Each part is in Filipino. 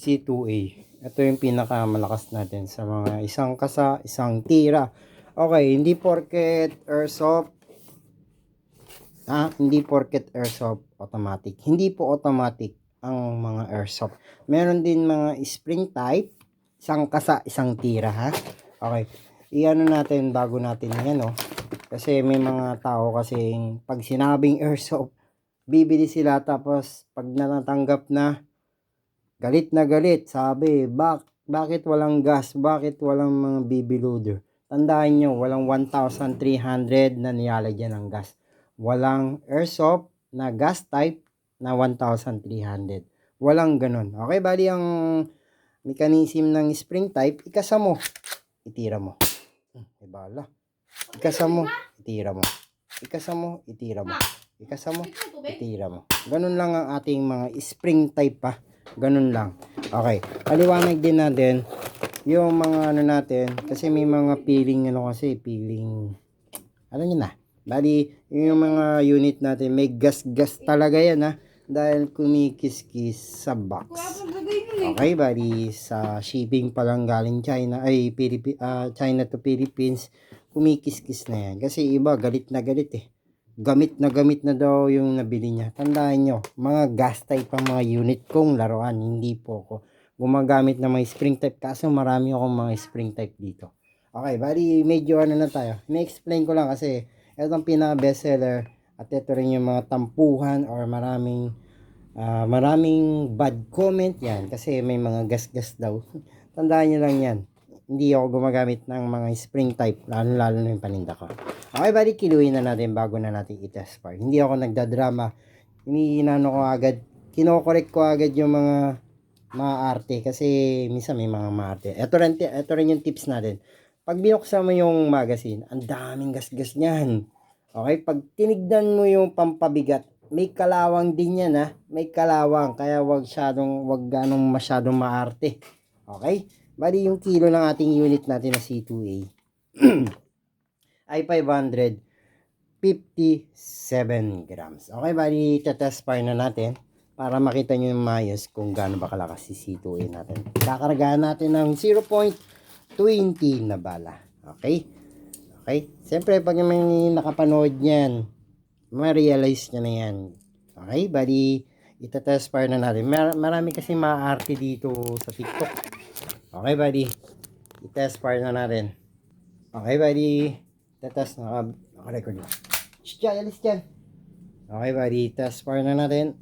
C2A. Ito yung pinakamalakas natin sa mga isang kasa, isang tira. Okay, hindi porket airsoft, hindi porket airsoft automatic. Hindi po automatic ang mga airsoft. Meron din mga spring type, isang kasa, isang tira ha. Okay, iano natin bago natin yan Kasi may mga tao kasing pag sinabing airsoft, bibili sila tapos pag natatanggap na, galit na galit. Sabi, bakit walang gas? Bakit walang mga BB loader? Tandaan nyo, walang 1,300 na nilalagyan ng gas. Walang airsoft na gas type na 1,300. Walang ganun. Okay, bali ang mechanism ng spring type, ikasa mo, itira mo. Ibala. Ikasa mo, itira mo. Ikasa mo, itira mo. Ikasa mo, itira mo. Ganun lang ang ating mga spring type pa. Ganun lang. Okay. Paliwanag din natin yung mga natin. Kasi may mga peeling peeling. Ano nyo na? Bali, yung mga unit natin, may gas-gas talaga yan dahil kumikis-kis sa box. Okay, bali, sa shipping pa lang galing China, China to Philippines, kumikis-kis na yan. Kasi iba, galit na galit Gamit na daw yung nabili niya. Tandaan nyo, mga gas type ang mga unit kong laruan. Hindi po ako gumagamit ng mga spring type. Kaso marami akong mga spring type dito. Okay, bali medyo na tayo. I-explain ko lang kasi ito ang pinaka best seller. At ito rin yung mga tampuhan or maraming bad comment yan. Kasi may mga gas-gas daw. Tandaan nyo lang yan. Hindi ako gumagamit ng mga spring type. Lalo na yung paninda ko. Okay, bali kiluin na natin bago na natin i-test part. Hindi ako nagdadrama. Iniinano ko agad. Kinokorek ko agad yung mga maarte. Kasi minsan may mga maarte. Ito rin yung tips natin. Pag binuksan mo yung magazine, ang daming gas-gas niyan. Okay, pag tinignan mo yung pampabigat, may kalawang din yan May kalawang. Kaya wag ganong masyadong maarte. Okay? Bali yung kilo ng ating unit natin na C2A ay 557 grams. Okay, bali test fire na natin para makita nyo yung mayos kung gaano ba kalakas si C2A natin. Kakargahan natin ng 0.20 na bala. Okay? Okay? Siyempre, pag may nakapanood niyan, ma-realize nyo na yan. Okay? Bali, itatest fire na natin. Marami kasi maaarte dito sa TikTok. Okay, buddy. I-test fire na natin. Okay, buddy. Test naka-record na. Shhh, alis dyan. Okay, buddy. Test fire na natin.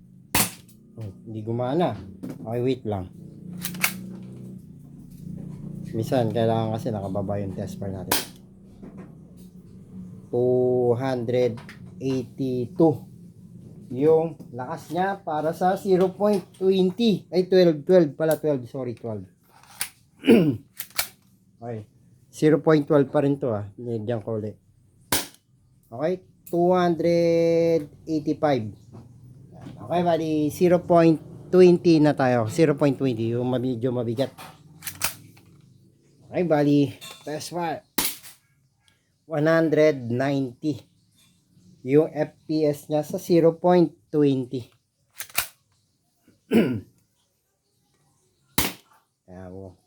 Hindi gumana. Okay, wait lang. Minsan, kailangan kasi nakababa yung test fire natin. 282. Yung lakas niya para sa 0.20. Ay, 12 pala. 12. Sorry, 12. Okay. 0.12 pa rin to Nilagyan ko ulit. Okay. 285. Okay, bali 0.20 na tayo. 0.20 yung medyo mabigat. Okay, bali test fire. 190. Yung FPS niya sa 0.20. Ayan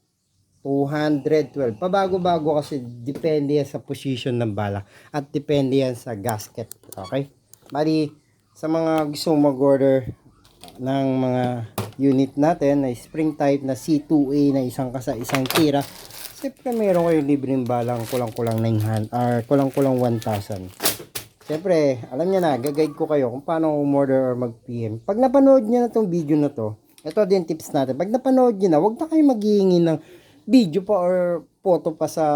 212. Pabago-bago kasi depende yan sa position ng bala at depende yan sa gasket. Okay? Bali, sa mga gusto mag-order ng mga unit natin na spring type na C2A na isang kasa, isang tira, siyempre meron kayong libreng balang kulang-kulang 900 or kulang-kulang 1,000. Siyempre, alam niya na, gagayad ko kayo kung paano umorder or mag-PM. Pag napanood niya na tong video na to, ito din tips natin. Pag napanood niyo na, huwag na kayo maghihingi ng video pa or photo pa sa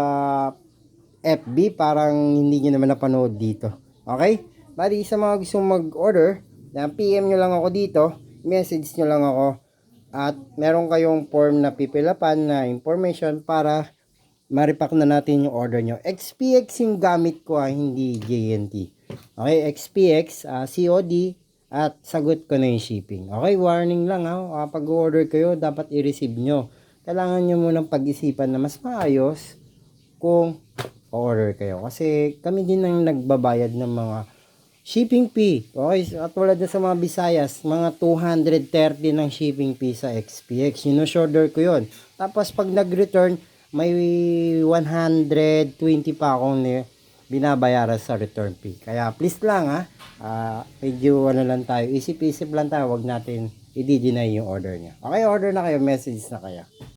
FB. Parang hindi niyo naman napanood dito. Okay? Bali, sa mga gusto mag-order, PM nyo lang ako dito. Message nyo lang ako. At meron kayong form na pipilapan na information para maripak na natin yung order nyo. XPX yung gamit ko hindi JNT. Okay, XPX, COD, at sagot ko na yung shipping. Okay, warning lang kapag order kayo, dapat i-receive nyo. Kailangan nyo munang pag-isipan na mas maayos kung order kayo. Kasi kami din ang nagbabayad ng mga shipping fee. Okay, so katulad na sa mga Visayas, mga 230 ng shipping fee sa XPX. Sinusorder ko yon. Tapos pag nag-return, may 120 pa akong binabayaran sa return fee. Kaya please lang ha, medyo ano lang tayo, isip-isip lang tayo, wag natin i-deny yung order niya. Okay, order na kayo, message na kayo.